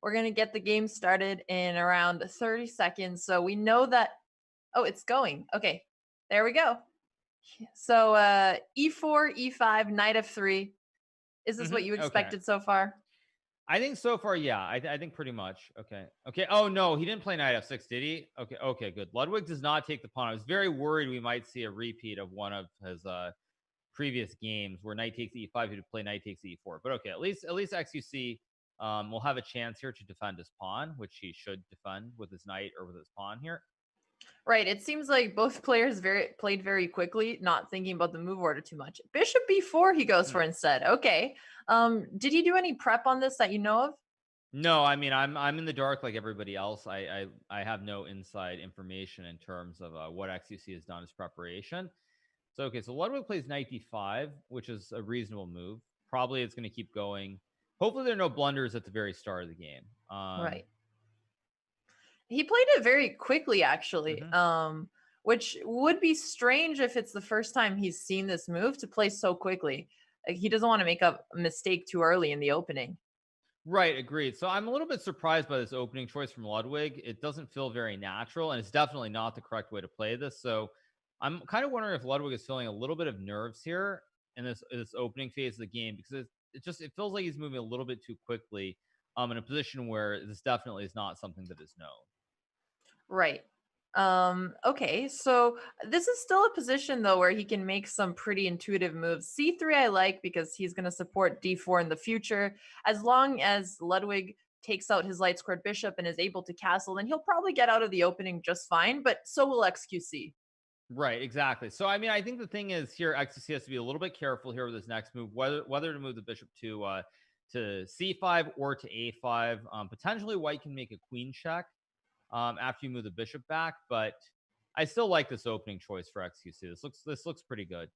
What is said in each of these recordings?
We're going to get the game started in around 30 seconds. So we know that, oh, it's going. Okay, there we go. So e4, e5, knight f3. Is this what you Okay. expected so far? I think so far, yeah. I think pretty much. Okay. Okay. Oh no, he didn't play knight f6, did he? Okay. Okay. Good. Ludwig does not take the pawn. I was very worried we might see a repeat of one of his previous games where knight takes e5, he'd play knight takes e4. But okay, at least XQC will have a chance here to defend his pawn, which he should defend with his knight or with his pawn here. Right. It seems like both players played very quickly, not thinking about the move order too much. Bishop b4 he goes for instead. Okay. Did he do any prep on this that you know of? No, I mean I'm in the dark like everybody else. I have no inside information in terms of what XQC has done as preparation. So okay, so Ludwig plays knight d5, which is a reasonable move. Probably it's going to keep going. Hopefully there are no blunders at the very start of the game. Right. He played it very quickly, actually, Mhm. which would be strange if it's the first time he's seen this move to play so quickly. Like, he doesn't want to make a mistake too early in the opening. Right, agreed. So I'm a little bit surprised by this opening choice from Ludwig. It doesn't feel very natural, and it's definitely not the correct way to play this. So I'm kind of wondering if Ludwig is feeling a little bit of nerves here in this opening phase of the game because it feels like he's moving a little bit too quickly in a position where this definitely is not something that is known. Right. Okay, so this is still a position though where he can make some pretty intuitive moves. C3 I like because he's going to support d4 in the future. As long as Ludwig takes out his light squared bishop and is able to castle, then he'll probably get out of the opening just fine, but so will XQC. Right, exactly. So I mean, I think the thing is here, XTC has to be a little bit careful here with his next move, whether to move the bishop to c5 or to a5. Potentially, White can make a queen check after you move the bishop back, but I still like this opening choice for XQC. This looks pretty good.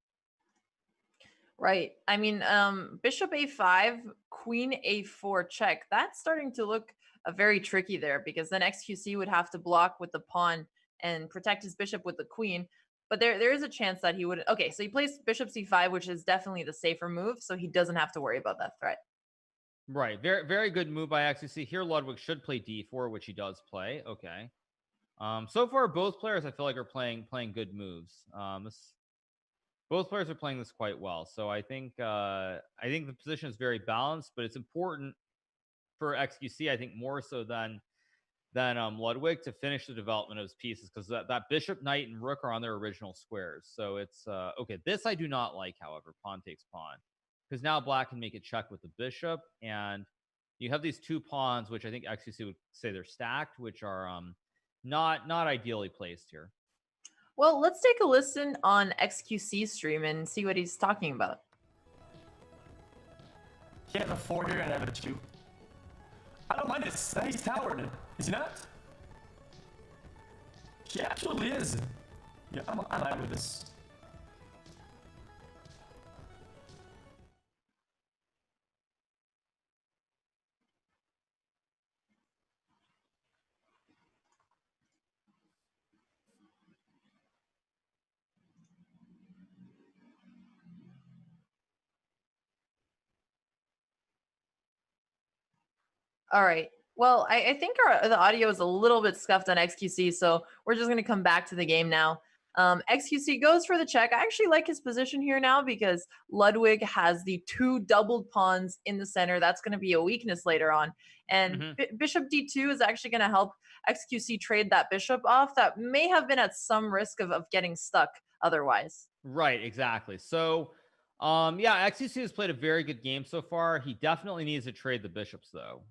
Right. I mean, bishop a5, queen a4 check. That's starting to look very tricky there because then XQC would have to block with the pawn and protect his bishop with the queen. But there is a chance that he would. Okay, so he plays bishop c5, which is definitely the safer move, so he doesn't have to worry about that threat. Right, very good move by XQC here. Ludwig should play d4, which he does play. Okay. So far both players I feel like are playing good moves. Both players are playing this quite well. So I think the position is very balanced, but it's important for XQC, I think more so than Ludwig to finish the development of his pieces because that bishop, knight, and rook are on their original squares. So it's okay. This I do not like, however, pawn takes pawn because now black can make a check with the bishop, and you have these two pawns, which I think XQC would say they're stacked, which are not ideally placed here. Well, let's take a listen on XQC's stream and see what he's talking about. He has a 4 here and I have a 2. I don't mind this. He's towered. Is he not? He absolutely is. Yeah, I'm fine with this. All right. Well, I think the audio is a little bit scuffed on XQC, so we're just going to come back to the game now. XQC goes for the check. I actually like his position here now because Ludwig has the two doubled pawns in the center. That's going to be a weakness later on. And bishop d2 is actually going to help XQC trade that bishop off that may have been at some risk of getting stuck otherwise. Right, exactly. So, yeah, XQC has played a very good game so far. He definitely needs to trade the bishops, though.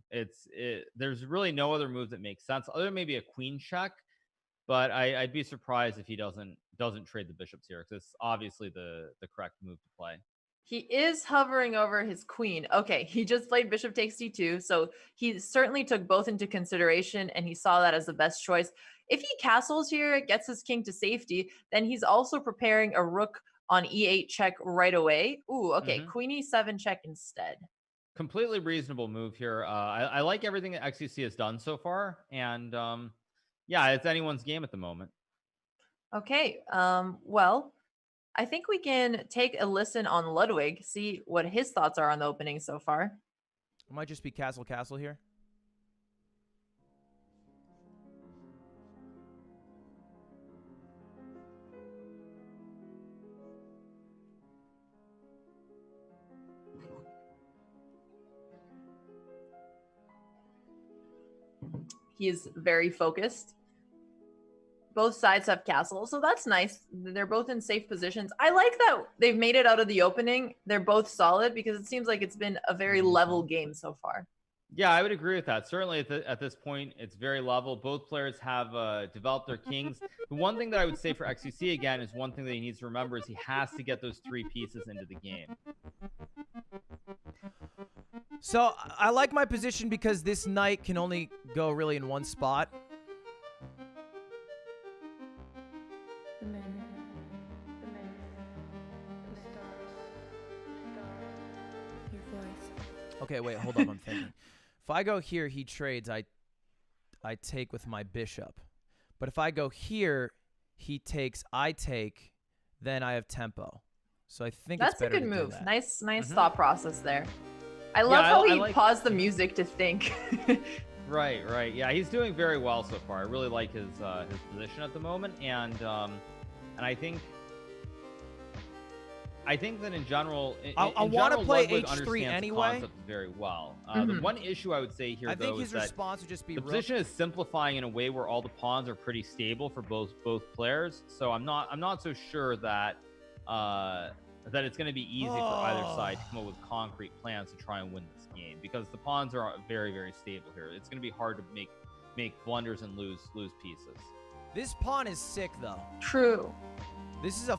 There's really no other move that makes sense other than maybe a queen check. But I'd be surprised if he doesn't trade the bishops here because it's obviously the correct move to play. He is hovering over his queen. Okay, he just played bishop takes d2, so he certainly took both into consideration, and he saw that as the best choice. If he castles here, gets his king to safety, then he's also preparing a rook on e8 check right away. Ooh, okay, queen e7 check instead. Completely reasonable move here. I like everything that XCC has done so far, and yeah, it's anyone's game at the moment. Okay, well, I think we can take a listen on Ludwig, see what his thoughts are on the opening so far. It might just be castle here. He is very focused. Both sides have castles, so that's nice. They're both in safe positions. I like that they've made it out of the opening. They're both solid because it seems like it's been a very level game so far. Yeah, I would agree with that. Certainly at this point, it's very level. Both players have developed their kings. The one thing that I would say for xQc, again, is one thing that he needs to remember is he has to get those 3 pieces into the game. So I like my position because this knight can only go really in one spot. The moon, the stars, your voice. Okay, wait, hold up, I'm thinking. If I go here, he trades, I take with my bishop. But if I go here, he takes, I take, then I have tempo. So I think that's it's better a good to move. do that. Nice thought process there. I love how he like... paused the music to think. Right. Yeah, he's doing very well so far. I really like his position at the moment, and I think that in general, I want to play Ludwig H3 anyway. The concept very well. The one issue I would say here, though, his is that response would just be the position is simplifying in a way where all the pawns are pretty stable for both players. So I'm not so sure that that it's going to be easy for either side to come up with concrete plans to try and win this game, because the pawns are very, very stable here. It's going to be hard to make blunders and lose pieces. This pawn is sick, though. True. This is a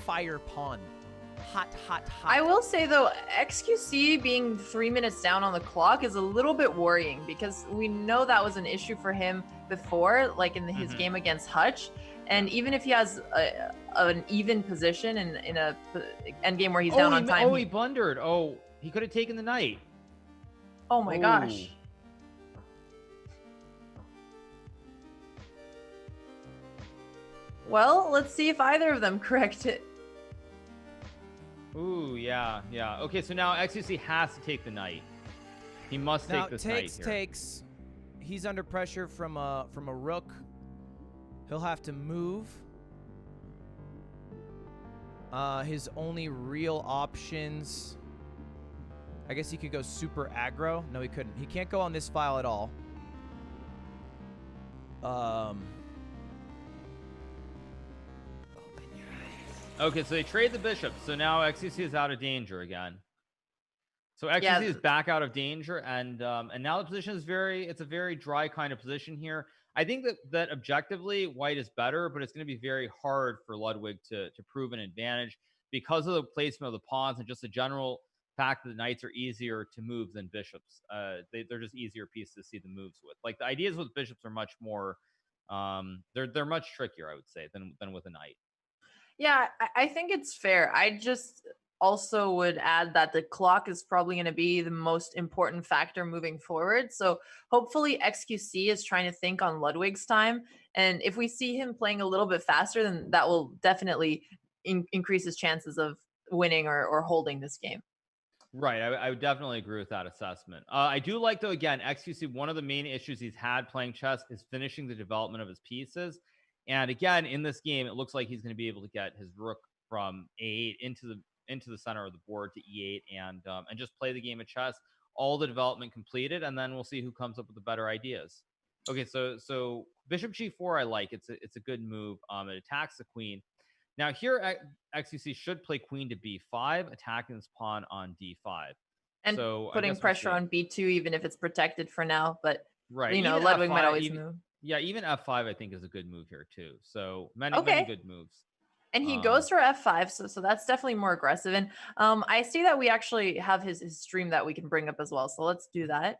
fire pawn. Hot. I will say, though, xQc being 3 minutes down on the clock is a little bit worrying, because we know that was an issue for him before, like in his game against Hutch. And even if he has an even position in a endgame where he's down on time. He blundered. Oh, he could have taken the knight. Oh my gosh. Well, let's see if either of them correct it. Ooh, yeah. Okay, so now xQc has to take the knight. He must take this knight here. Takes. He's under pressure from a rook. He'll have to move. His only real options. I guess he could go super aggro. No, he couldn't. He can't go on this file at all. Okay, so they trade the bishop. So now xQc is out of danger again. So xQc is back out of danger, and now the position is it's a very dry kind of position here. I think that objectively white is better, but it's going to be very hard for Ludwig to prove an advantage because of the placement of the pawns and just the general fact that the knights are easier to move than bishops. They're just easier pieces to see the moves with. Like, the ideas with bishops are much more they're much trickier, I would say, than with a knight. Yeah, I think it's fair. I just also would add that the clock is probably going to be the most important factor moving forward. So hopefully xQc is trying to think on Ludwig's time. And if we see him playing a little bit faster, then that will definitely increase his chances of winning or holding this game. Right. I would definitely agree with that assessment. I do like, though, again, xQc, one of the main issues he's had playing chess is finishing the development of his pieces. And again, in this game, it looks like he's going to be able to get his rook from a8 into the center of the board to e8 and just play the game of chess, all the development completed, and then we'll see who comes up with the better ideas. Okay, so bishop g4, I like. It's a good move. It attacks the queen. Now here, xQc should play queen to b5, attacking this pawn on d5. And so putting pressure on b2, even if it's protected for now. But, right, you know, Ludwig might always move. Yeah, even f5, I think, is a good move here, too. So many good moves. And he goes for f5, so that's definitely more aggressive. And I see that we actually have his stream that we can bring up as well. So let's do that.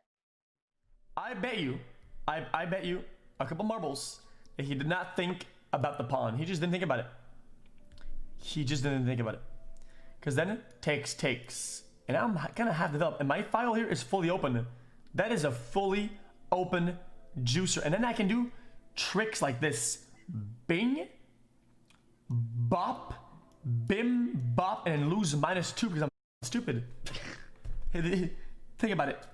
I bet you a couple marbles that he did not think about the pawn. He just didn't think about it. Because then it takes. And I'm going to have developed. And my file here is fully open. That is a fully open juicer. And then I can do tricks like this. Bing. Bop, bim, bop, and lose -2 because I'm stupid. Think about it.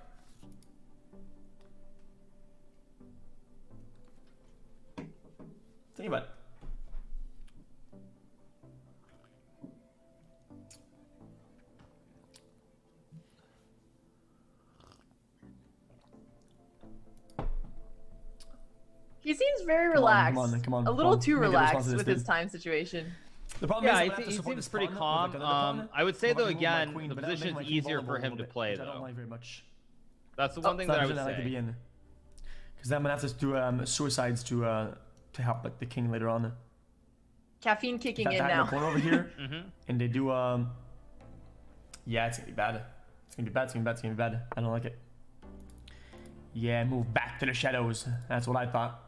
Think about it. He seems very Come on, relaxed. come on, come on, a little come on. too Make a response relaxed to this, with his dude. time situation. The problem Yeah, is, I'm I gonna have think to he support seems this pretty pawn with, calm. like, another pawn. I would say I'm though gonna move my again, queen, the but that'll make position's my king easier for vulnerable him to a bit, play which I don't though. like very much. That's the one thing that I would I like to be say. in. Because I'm gonna have to do suicides to help like the king later on. Caffeine kicking If I in attack in now. the corner over here, Mm-hmm. and they do yeah, it's gonna be bad. It's gonna be bad. It's gonna be bad. It's gonna be bad. I don't like it. Yeah, move back to the shadows. That's what I thought.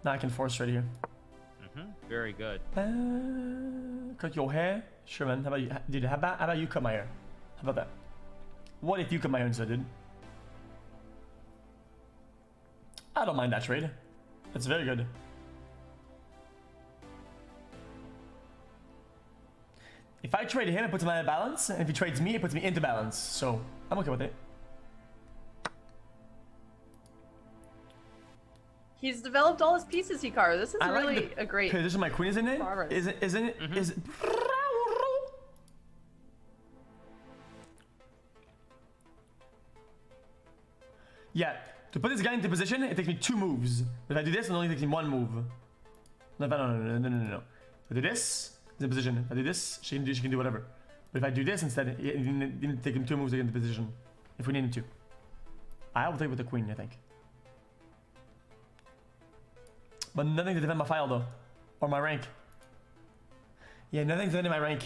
Now I can force right here. Mm-hmm. Very good. Cut your hair? Sure, man. How about you? Dude, how about you cut my hair? How about that? What if you cut my hair instead, dude? I don't mind that trade. That's very good. If I trade him, it puts him out of balance. And if he trades me, it puts me into balance. So, I'm okay with it. He's developed all his pieces, Hikaru. This is I really like the a great position my queen is in it. progress. Isn't it? Mm-hmm. Is it? Yeah. To put this guy into position, it takes me 2 moves. If I do this, it only takes me 1 move. No. If I do this, it's in position. If I do this, she can do whatever. But if I do this instead, it didn't take him 2 moves to get into position. If we needed to. I will take with the queen, I think. But nothing to defend my file though. Or my rank. Yeah, nothing to defend my rank.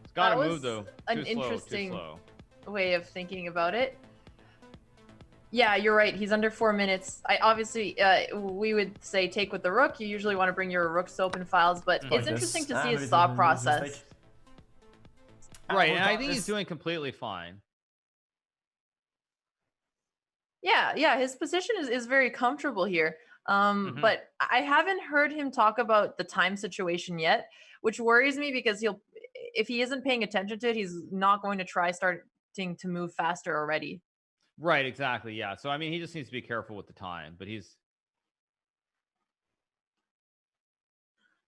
It's gotta That move was though. an Too slow, interesting Too slow. way of thinking about it. Yeah, you're right. He's under 4 minutes. I obviously, we would say take with the rook. You usually want to bring your rooks to open files, but Like it's this. interesting to Ah, see maybe his it's thought a process. mistake. Right, we'll and I talk think he's this- doing completely fine. Yeah, his position is very comfortable here. Mhm. But I haven't heard him talk about the time situation yet, which worries me because if he isn't paying attention to it, he's not going to try starting to move faster already. Right, exactly. Yeah. So I mean, he just needs to be careful with the time, but he's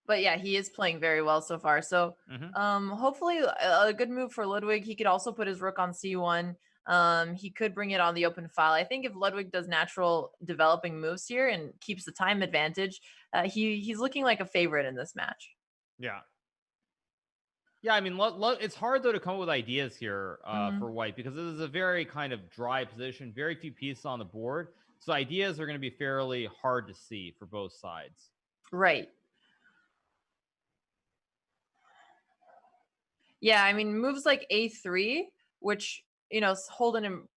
But yeah, he is playing very well so far. So Mhm. hopefully a good move for Ludwig. He could also put his rook on c1. He could bring it on the open file. I think if Ludwig does natural developing moves here and keeps the time advantage, he's looking like a favorite in this match. yeah. Yeah, I mean, it's hard though to come up with ideas here Mhm. for White because this is a very kind of dry position, very few pieces on the board, so ideas are going to be fairly hard to see for both sides. Right. Yeah, I mean, moves like a3, which, hold an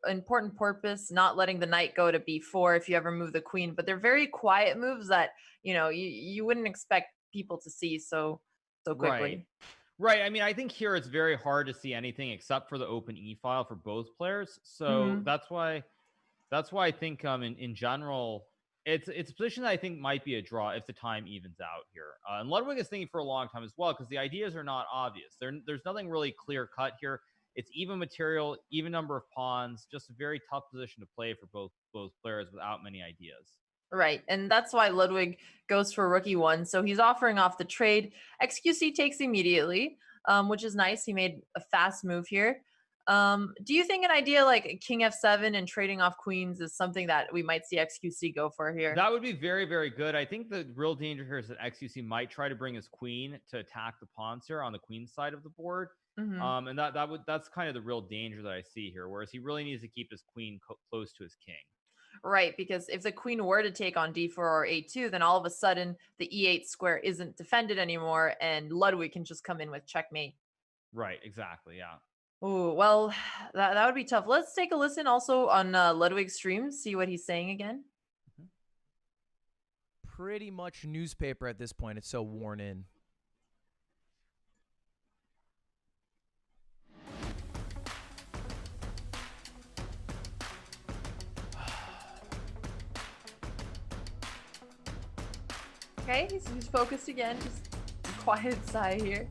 important purpose, not letting the knight go to b4 if you ever move the queen, but they're very quiet moves that, you wouldn't expect people to see so quickly. Right. I mean, I think here it's very hard to see anything except for the open e file for both players. So Mhm. that's why I think in general it's a position that I think might be a draw if the time evens out here. And Ludwig is thinking for a long time as well because the ideas are not obvious. There's nothing really clear cut here. It's even material, even number of pawns, just a very tough position to play for both players without many ideas. Right, and that's why Ludwig goes for rook e1. So he's offering off the trade. XQC takes immediately, which is nice. He made a fast move here. Do you think an idea like king f7 and trading off queens is something that we might see XQC go for here? That would be very, very good. I think the real danger here is that XQC might try to bring his queen to attack the pawns here on the queen side of the board. Mhm. And that's kind of the real danger that I see here, whereas he really needs to keep his queen close to his king. Right, because if the queen were to take on d4 or a2, then all of a sudden the e8 square isn't defended anymore, and Ludwig can just come in with checkmate. Right, exactly, yeah. Ooh, well, that would be tough. Let's take a listen also on Ludwig's stream, see what he's saying again. Pretty much newspaper at this point. It's so worn in. Okay, he's focused again. Just a quiet sigh here.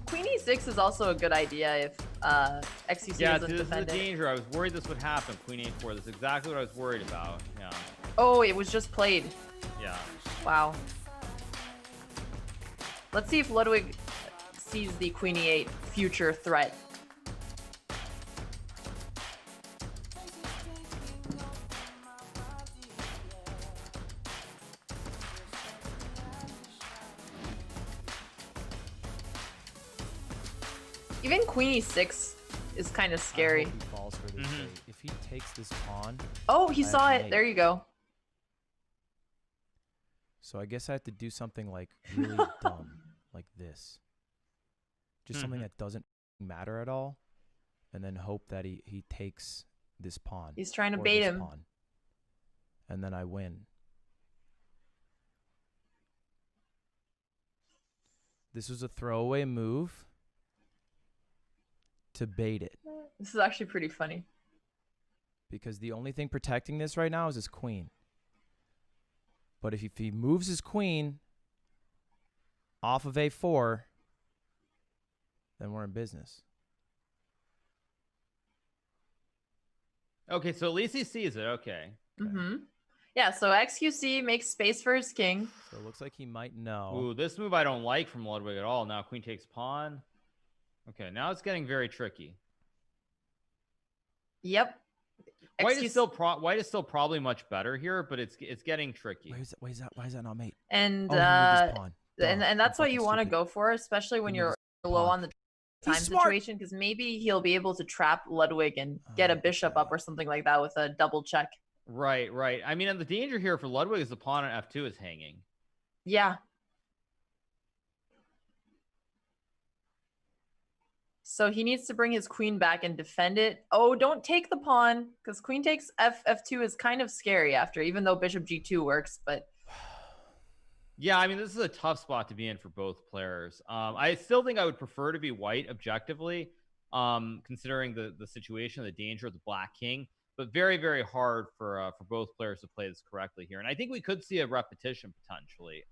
Queen e6 is also a good idea if XQC Yeah, doesn't this is the defend it. danger. I was worried this would happen. Queen a4. That's exactly what I was worried about. Yeah. Oh, it was just played. Yeah. Wow. Let's see if Ludwig sees the queen e8 future threat. Even queen e6 is kind of I scary. hope he falls for this bait. If he takes this pawn, Oh, he I saw have it. mate. There you go. so I guess I have to do something like really dumb, like this. Just something that doesn't matter at all, and then hope that he takes this pawn. He's trying to or bait this him. pawn, and then I win. This was a throwaway move to bait it, This is actually pretty funny. because the only thing protecting this right now is his queen. But if he moves his queen off of a4, then we're in business. Okay, so at least he sees it. Okay. Mm-hmm. Yeah, so xQc makes space for his king. So it looks like he might know. Ooh, this move I don't like from Ludwig at all. Now queen takes pawn. Okay, now it's getting very tricky. Yep. White XQC is still probably much better here, but it's getting tricky. Why is that not mate? and Oh, he moved his pawn. and Duh, that's I'm what you fucking want to stupid. go for, especially when He you're moved his low pawn. on the time He's smart. situation, because maybe he'll be able to trap Ludwig and get a bishop up Okay. or something like that with a double check. Right, right. I mean, and the danger here for Ludwig is the pawn on f2 is hanging. Yeah. So he needs to bring his queen back and defend it. Oh, don't take the pawn, because queen takes f2 is kind of scary after, even though bishop g2 works. But Yeah, I mean, this is a tough spot to be in for both players. I still think I would prefer to be white objectively, considering the situation, the danger of the black king. But very, very hard for both players to play this correctly here. And I think we could see a repetition potentially.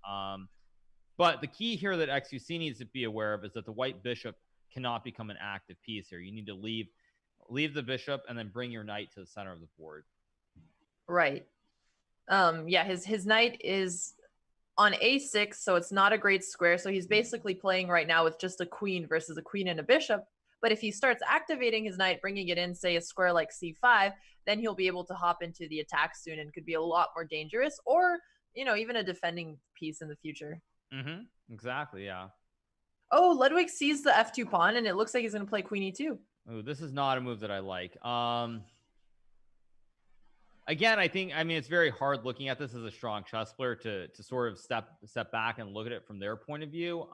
But the key here that xQc needs to be aware of is that the white bishop cannot become an active piece here. You need to leave the bishop and then bring your knight to the center of the board. right. Yeah, his knight is on a6, so it's not a great square. So he's basically playing right now with just a queen versus a queen and a bishop. But if he starts activating his knight, bringing it in, say, a square like c5, then he'll be able to hop into the attack soon and could be a lot more dangerous, or, even a defending piece in the future. Mm-hmm. Exactly, yeah. Oh, Ludwig sees the f2 pawn, and it looks like he's going to play queen e2. Oh, this is not a move that I like. Again, I mean, it's very hard looking at this as a strong chess player to sort of step back and look at it from their point of view.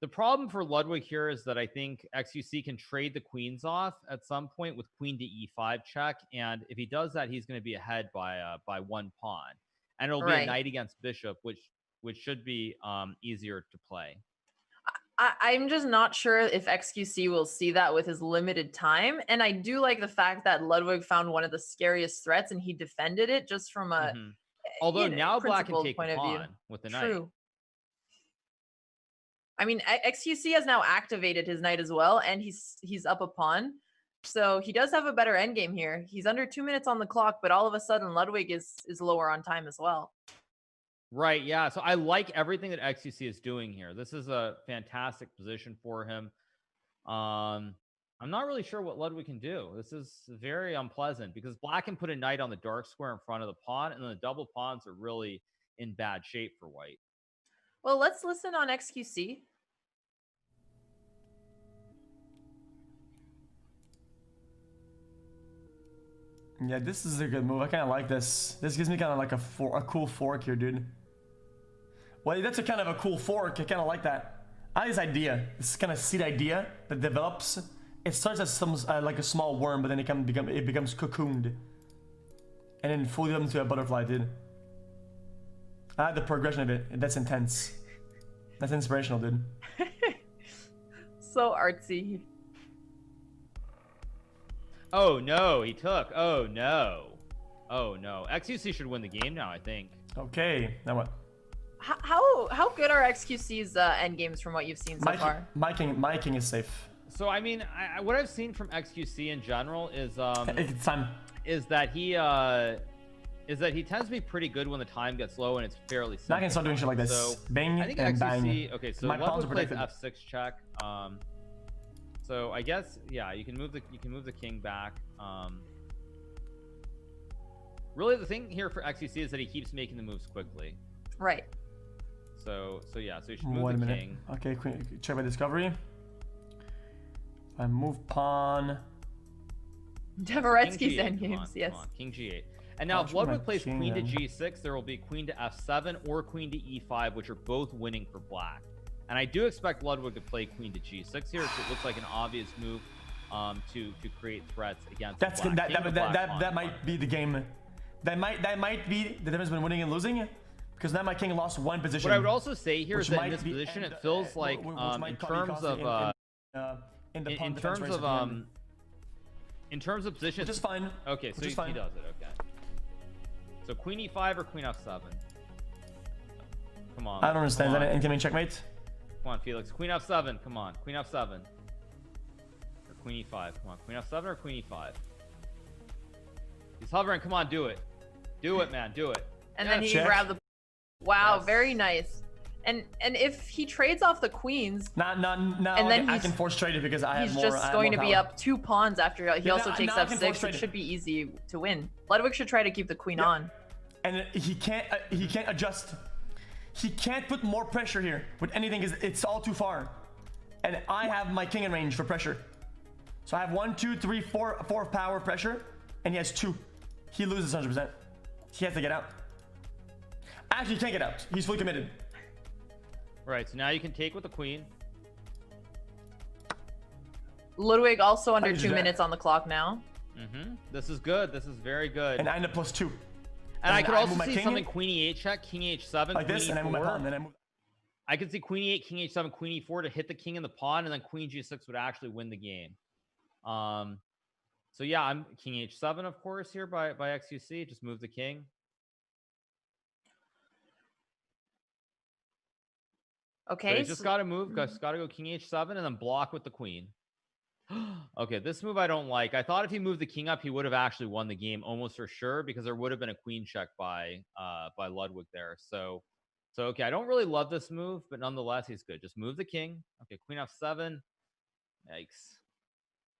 The problem for Ludwig here is that I think xQc can trade the queens off at some point with queen to e5 check, and if he does that, he's going to be ahead by one pawn, and it'll be a knight against bishop, which should be easier to play. I'm just not sure if xQc will see that with his limited time. And I do like the fact that Ludwig found one of the scariest threats and he defended it just from a Although now black can principled take point the of view. pawn with the knight. True. I mean, xQc has now activated his knight as well, and he's up a pawn. So he does have a better endgame here. He's under 2 minutes on the clock, but all of a sudden Ludwig is lower on time as well. Right, yeah. So I like everything that xQc is doing here. This is a fantastic position for him. I'm not really sure what Ludwig can do. This is very unpleasant because black can put a knight on the dark square in front of the pawn, and then the double pawns are really in bad shape for white. Well, let's listen on xQc. Yeah, this is a good move. I kind of like this. This gives me kind of like a cool fork here, dude. Well, that's a kind of a cool fork. I kind of like that. I like this idea. This kind of seed idea that develops. It starts as some like a small worm, but then it becomes cocooned, and then fully up into a butterfly, dude. I like the progression of it. That's intense. That's inspirational, dude. So artsy. Oh no, he took. Oh no. Oh no. xQc should win the game now, I think. Okay, now what? How good are xQc's end games from what you've seen so far? My king is safe. So I mean, what I've seen from xQc in general is It's time. is that he is that he tends to be pretty good when the time gets low and it's fairly simple. Now I can start doing shit like this. So Bang I think and bang. XQC. Okay, so My pawns Ludwig are plays protected. f6 check. So I guess yeah, you can move the king back. Really, the thing here for XQC is that he keeps making the moves quickly. Right. So yeah, so you should move Wait a the minute. king. Okay, check my discovery. I move pawn. Dvoretsky's King G8, endgames, come on, yes. come on, King G8. And now, if should my Ludwig plays king queen to then. G6, there will be queen to F7 or queen to E5, which are both winning for black. And I do expect Ludwig to play queen to G6 here, so it looks like an obvious move to create threats against That's black. that might be the game. That might be the difference between winning and losing, because now my king lost one position. What I would also say here which is that in might this be position, end- it feels like which in might terms cost of the pawn in defense terms race of at the end. in terms of positions, Which is fine. Okay, so Which is he fine. does it. Okay. So queen E5 or queen F7. Come on. I don't understand. Is Come that on. an incoming checkmate? Come on, Felix. Queen F7. Come on. Queen F7. Or queen E5. Come on. Queen F7 or queen E5. He's hovering. Come on, do it. Do it, man. Do it. And Yeah, then he check. grabbed the. Wow, Yes. very nice. And if he trades off the queens, Now And then I he's- can force trade it because I have he's more. I just have going to more be power. up 2 pawns after he Yeah, also now- takes now I can f6. force trade It it. should be easy to win. Ludwig should try to keep the queen on. And he can't adjust. He can't put more pressure here with anything. It's all too far. And I have my king in range for pressure. So I have 1, 2, 3, 4 power pressure, and he has 2. He loses 100%. He has to get out. Actually, he can't get out. He's fully committed. Right. So now you can take with the queen. Ludwig also under did you 2 do that? minutes on the clock now. This is good. This is very good. And I end up +2. And I then could I also move my see king something in. queen E8 check, king H7, Like queen this, E4. and I move my pawn. Then I move. I could see queen E8, king H7, queen E4 to hit the king and the pawn, and then queen G6 would actually win the game. So yeah, I'm king H7, of course, here by XQC. Just move the king. Okay. So you just so- got to move. Just got to go king H7 and then block with the queen. Okay, this move I don't like. I thought if he moved the king up, he would have actually won the game almost for sure because there would have been a queen check by Ludwig there. So okay, I don't really love this move, but nonetheless, he's good. Just move the king. Okay, queen F7. Yikes.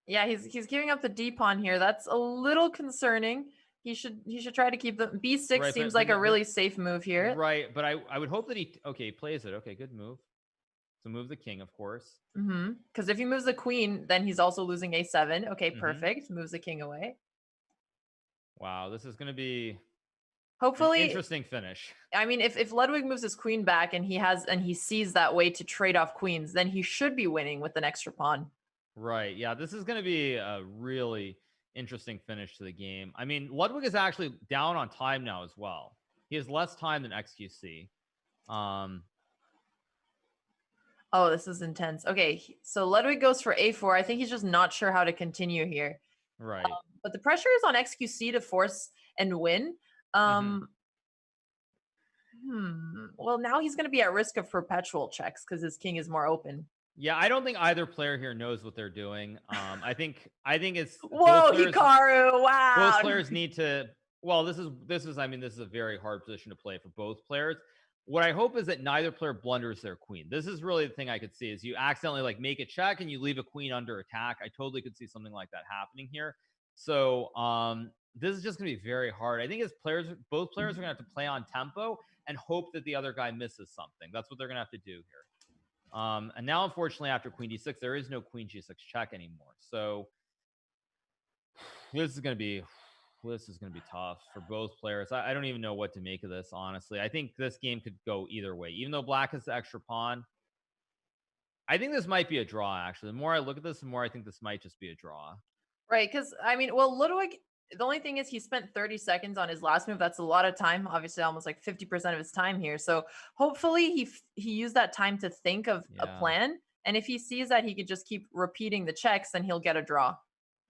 Yeah, he's giving up the d pawn here. That's a little concerning. He should try to keep the b6 Right, seems but like a the- really safe move here. Right, but I would hope that he plays it. Okay, good move. So move the king, of course. Because if he moves the queen, then he's also losing a7. Okay, Mhm. perfect. Moves the king away. Wow, this is going to be an Hopefully, interesting finish. I mean, if Ludwig moves his queen back and he sees that way to trade off queens, then he should be winning with an extra pawn. Right. Yeah, this is going to be a really interesting finish to the game. I mean, Ludwig is actually down on time now as well. He has less time than XQC. Oh, this is intense. Okay, so Ludwig goes for a4. I think he's just not sure how to continue here. Right. But the pressure is on XQC to force and win. Well, now he's going to be at risk of perpetual checks because his king is more open. Yeah, I don't think either player here knows what they're doing. I think it's Whoa, both players, hikaru! Wow. both players need to. Well, this is. I mean, this is a very hard position to play for both players. What I hope is that neither player blunders their queen. This is really the thing I could see is you accidentally like make a check and you leave a queen under attack. I totally could see something like that happening here. So this is just gonna be very hard. I think as players, both players are gonna have to play on tempo and hope that the other guy misses something. That's what they're gonna have to do here. And now, unfortunately, after queen d6, there is no queen g6 check anymore. So this is gonna be tough for both players. I don't even know what to make of this, honestly. I think this game could go either way. Even though black has the extra pawn, I think this might be a draw, actually. The more I look at this, the more I think this might just be a draw. Right, because, I mean, well, Ludwig, the only thing is he spent 30 seconds on his last move. That's a lot of time, obviously almost like 50% of his time here. So hopefully he used that time to think of a Yeah. plan. And if he sees that he could just keep repeating the checks, then he'll get a draw.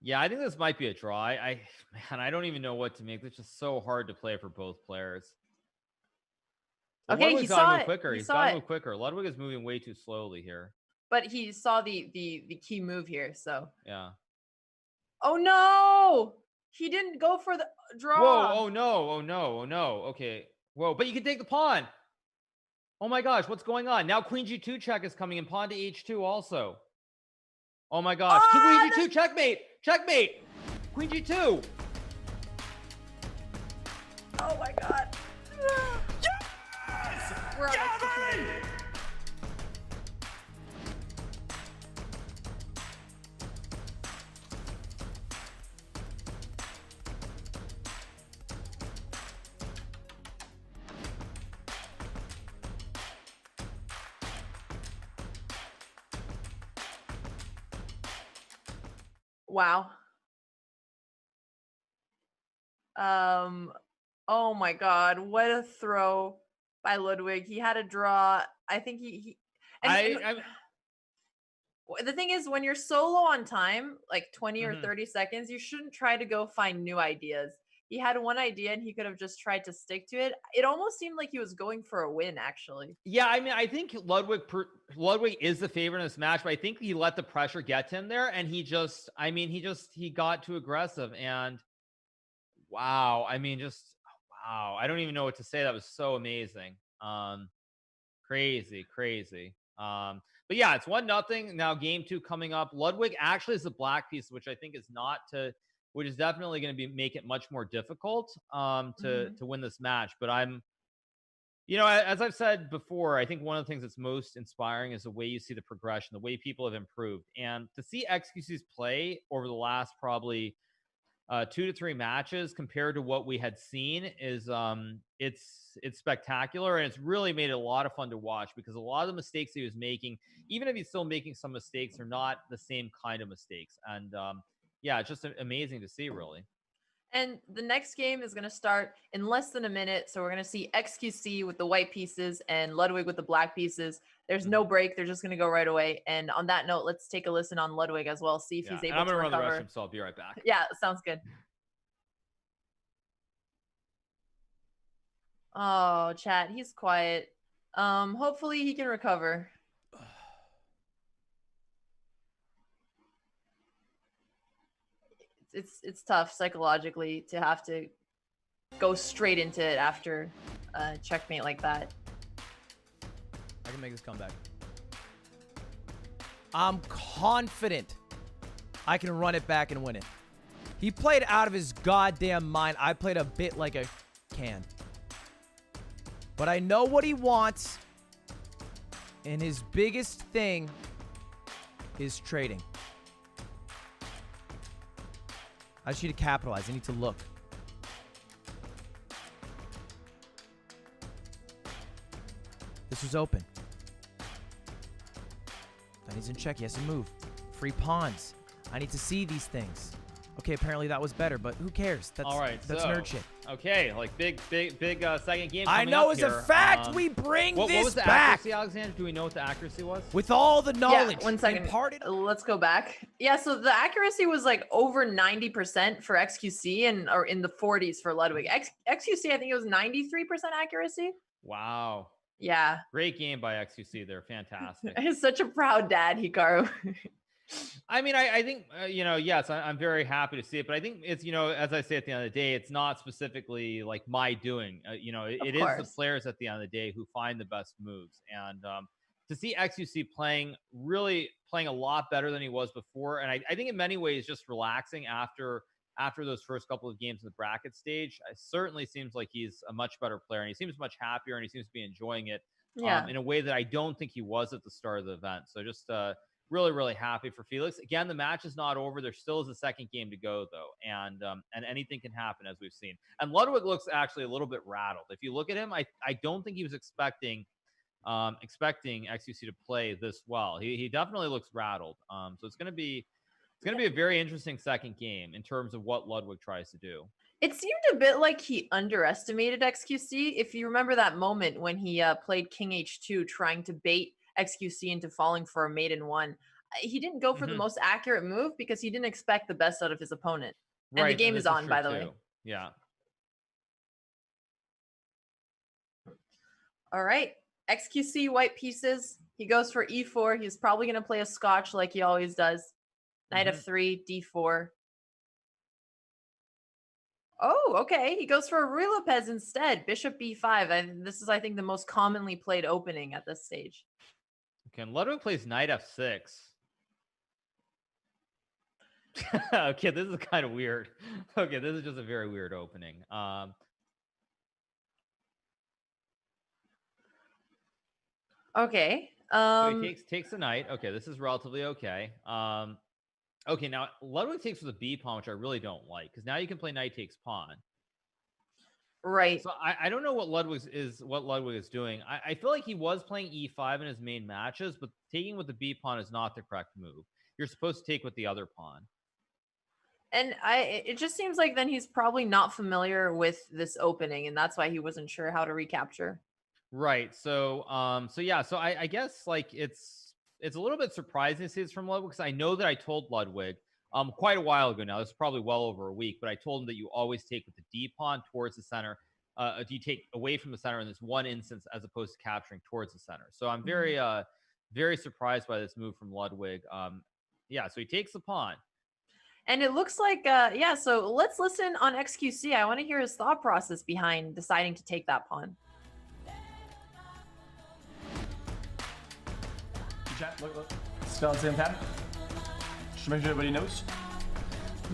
Yeah, I think this might be a draw. Man, I don't even know what to make. It's just so hard to play for both players. But Okay, Ludwig's he gotta saw move it. quicker. He He's saw got to it. move quicker. Ludwig is moving way too slowly here. But he saw the key move here, so. Yeah. Oh no! He didn't go for the draw. Whoa! Oh no! Oh no! Oh no! Okay. Whoa! But you can take the pawn. Oh my gosh! What's going on? Now Queen G2 check is coming and pawn to H2 also. Oh my gosh! Queen G2 checkmate! Checkmate! Queen G2. Oh my god. Yes! We're on Yeah, XQC. baby! Wow. Oh my god, what a throw by Ludwig. He had a draw. I think the thing is, when you're so low on time, like 20 or 30 seconds, you shouldn't try to go find new ideas. He had one idea and he could have just tried to stick to it. It almost seemed like he was going for a win, actually. Yeah, I mean, I think Ludwig is the favorite in this match, but I think he let the pressure get to him there, and he got too aggressive, and wow, I mean, wow, I don't even know what to say. That was so amazing. Crazy. But yeah, it's 1-0 now. Game 2 coming up. Ludwig actually is the black piece, which I think is which is definitely going to make it much more difficult to win this match. But as I've said before, I think one of the things that's most inspiring is the way you see the progression, the way people have improved, and to see xQc's play over the last probably 2 to 3 matches compared to what we had seen is it's spectacular, and it's really made it a lot of fun to watch because a lot of the mistakes he was making, even if he's still making some mistakes, are not the same kind of mistakes. And yeah, it's just amazing to see, really. And the next game is going to start in less than a minute. So we're going to see xQc with the white pieces and Ludwig with the black pieces. There's no break. They're just going to go right away. And on that note, let's take a listen on Ludwig as well. See if he's able to recover. I'm going to run the restroom, so I'll be right back. Yeah, sounds good. Oh, chat, he's quiet. Hopefully he can recover. It's tough psychologically to have to go straight into it after a checkmate like that. I can make this comeback. I'm confident I can run it back and win it. He played out of his goddamn mind. I played a bit like a can. But I know what he wants. And his biggest thing is trading. I just need to capitalize. I need to look. This was open. Then he's in check. He has to move. Free pawns. I need to see these things. Okay, apparently that was better, but who cares? That's, all right, that's nerd shit. Okay, like big second game. I know as a fact we bring this what was the back. Accuracy, Alexander? Do we know what the accuracy was? With all the knowledge. Yeah, 1 second. Imparted. Let's go back. Yeah, so the accuracy was like over 90% for xQc or in the 40s for Ludwig. xQc, I think it was 93% accuracy. Wow. Yeah. Great game by xQc there. Fantastic. He's such a proud dad, Hikaru. I mean, I think, yes, I'm very happy to see it, but I think it's, as I say at the end of the day, it's not specifically like my doing, it is the players at the end of the day who find the best moves. And to see xQc really playing a lot better than he was before. And I think in many ways, just relaxing after those first couple of games in the bracket stage, it certainly seems like he's a much better player, and he seems much happier, and he seems to be enjoying it in a way that I don't think he was at the start of the event. So just, really, really happy for Felix. Again, the match is not over. There still is a second game to go, though, and anything can happen, as we've seen. And Ludwig looks actually a little bit rattled. If you look at him, I don't think he was expecting xQc to play this well. He definitely looks rattled. So it's gonna be a very interesting second game in terms of what Ludwig tries to do. It seemed a bit like he underestimated xQc. If you remember that moment when he played King H2 trying to bait xQc into falling for a mate in 1. He didn't go for the most accurate move because he didn't expect the best out of his opponent. And the game is on, by the way. Yeah. All right. xQc white pieces. He goes for e4. He's probably going to play a scotch like he always does. Knight f3, d4. Oh, okay. He goes for a Ruy Lopez instead. Bishop b5. This is, I think, the most commonly played opening at this stage. Okay, and Ludwig plays knight f6. Okay, this is kind of weird. Okay, this is just a very weird opening. Okay. So he takes the knight. Okay, this is relatively okay. Okay, now Ludwig takes with a b pawn, which I really don't like, because now you can play knight takes pawn. Right. So I don't know what Ludwig is doing. I feel like he was playing e5 in his main matches, but taking with the b pawn is not the correct move. You're supposed to take with the other pawn. And it just seems like then he's probably not familiar with this opening, and that's why he wasn't sure how to recapture. Right. So yeah, so I guess like it's a little bit surprising to see this from Ludwig, because I know that I told Ludwig quite a while ago now. This is probably well over a week, but I told him that you always take with the D pawn towards the center. You take away from the center in this one instance as opposed to capturing towards the center. So I'm very very surprised by this move from Ludwig. Yeah, so he takes the pawn. And it looks like yeah, so let's listen on xQc. I want to hear his thought process behind deciding to take that pawn. Chat, look. Still on the same tab. Just make sure everybody knows.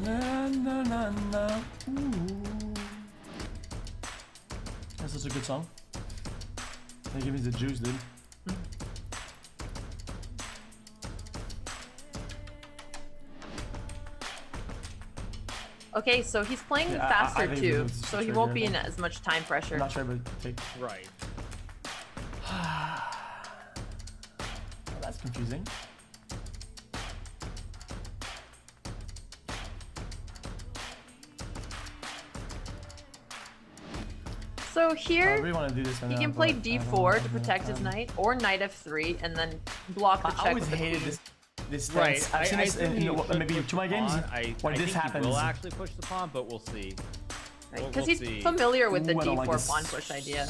Na, na, na, na. Ooh. That's such a good song. They give me the juice, dude. Okay, so he's playing Yeah, faster I think too, it's so he right won't be here. in as much time pressure. I'm not sure, but take. Right. Well, that's confusing. So I here really want to do this. he can play d4 to protect his knight, or knight f3, and then block the I check always with the hated queen. this Right. stance. I've seen this in maybe push two of my the games pawn. where I this think happens. He will actually push the pawn, but we'll see. Because we'll he's see. familiar with the Ooh, I don't d4 like this. pawn push idea.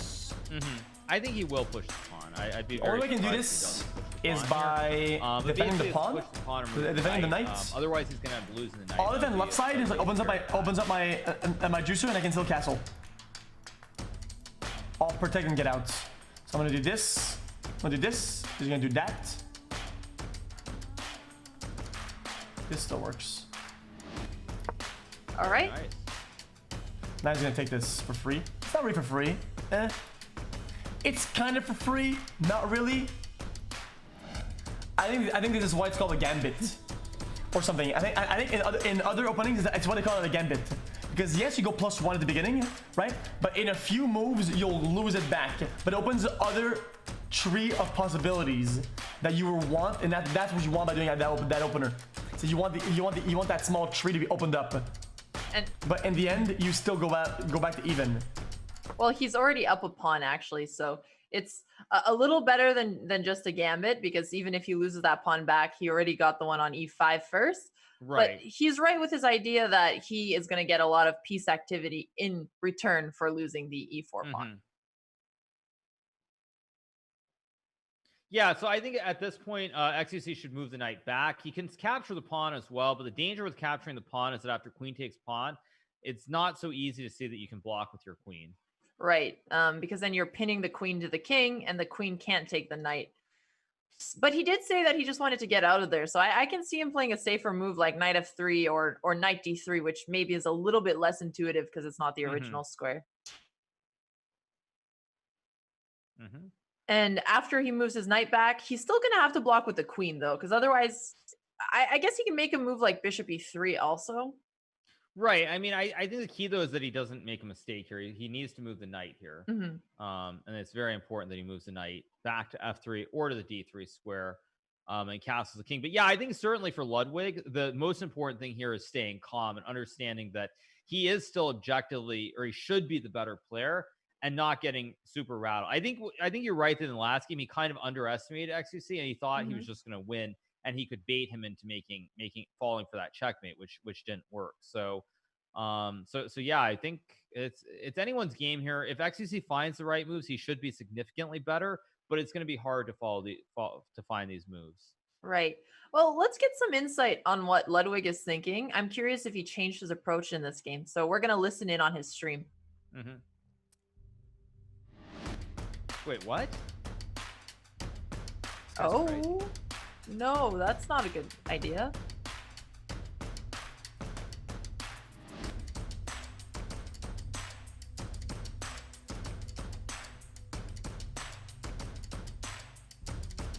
I think he will push the pawn. I'd be The only very way I can do surprised if this he is doesn't push the pawn here. by But defending the basically, pawn. it's push the pawn and move Defending the knight. knight. Otherwise, he's gonna lose the knight. All defend left side is like opens up my juicer, and I can still castle. I'll protect and get out. So I'm gonna do this. I'm gonna do this. He's gonna do that. This still works. All right. Nice. Now he's gonna take this for free. It's not really for free. It's kind of for free. Not really. I think this is why it's called a gambit, or something. I think in other openings it's what they call it, a gambit. Because yes, you go +1 at the beginning, right? But in a few moves you'll lose it back. But it opens other tree of possibilities that you want, and that's what you want by doing that opener. So you want that small tree to be opened up. But in the end, you still go back to even. Well, he's already up a pawn actually, so it's a little better than just a gambit, because even if he loses that pawn back, he already got the one on e5 first. Right. But he's right with his idea that he is going to get a lot of piece activity in return for losing the e4 pawn. Yeah, so I think at this point, xQc should move the knight back. He can capture the pawn as well, but the danger with capturing the pawn is that after queen takes pawn, it's not so easy to see that you can block with your queen. Right, because then you're pinning the queen to the king, and the queen can't take the knight. But he did say that he just wanted to get out of there, so I can see him playing a safer move like knight f3 or knight d3, which maybe is a little bit less intuitive because it's not the original square. And after he moves his knight back, he's still going to have to block with the queen, though, because otherwise, I guess he can make a move like bishop e3 also. Right. I mean, I think the key, though, is that he doesn't make a mistake here. He needs to move the knight here. And it's very important that he moves the knight back to f3 or to the d3 square and castles the king. But yeah, I think certainly for Ludwig, the most important thing here is staying calm and understanding that he is still objectively, or he should be the better player, and not getting super rattled. I think you're right that in the last game, he kind of underestimated xQc, and he thought he was just going to win, and he could bait him into falling for that checkmate, which didn't work. So yeah, I think it's anyone's game here. If xQc finds the right moves, he should be significantly better, but it's going to be hard to find these moves. Right. Well, let's get some insight on what Ludwig is thinking. I'm curious if he changed his approach in this game. So we're going to listen in on his stream. Mm-hmm. Wait, what? That's Oh, crazy. no, that's not a good idea.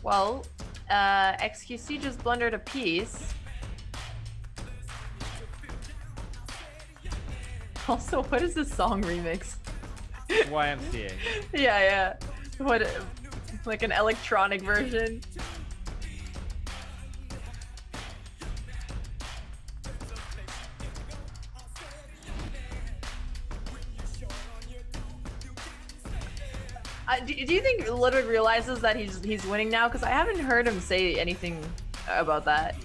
Well, xQc just blundered a piece. Also, what is this song remix? YMCA. Yeah. What, like an electronic version? Do you think Ludwig realizes that he's winning now? Because I haven't heard him say anything about that.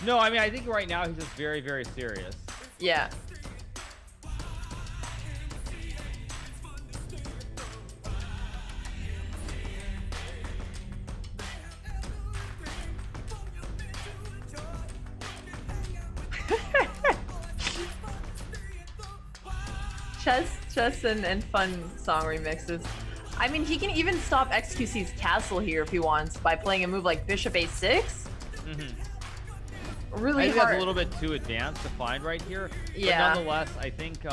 No, I mean, I think right now he's just very, very serious. Yeah. Chess and fun song remixes. I mean, he can even stop xQc's castle here if he wants by playing a move like Bishop A6. Mm-hmm. Really I think hard. that's a little bit too advanced to find right here. Yeah. But nonetheless, I think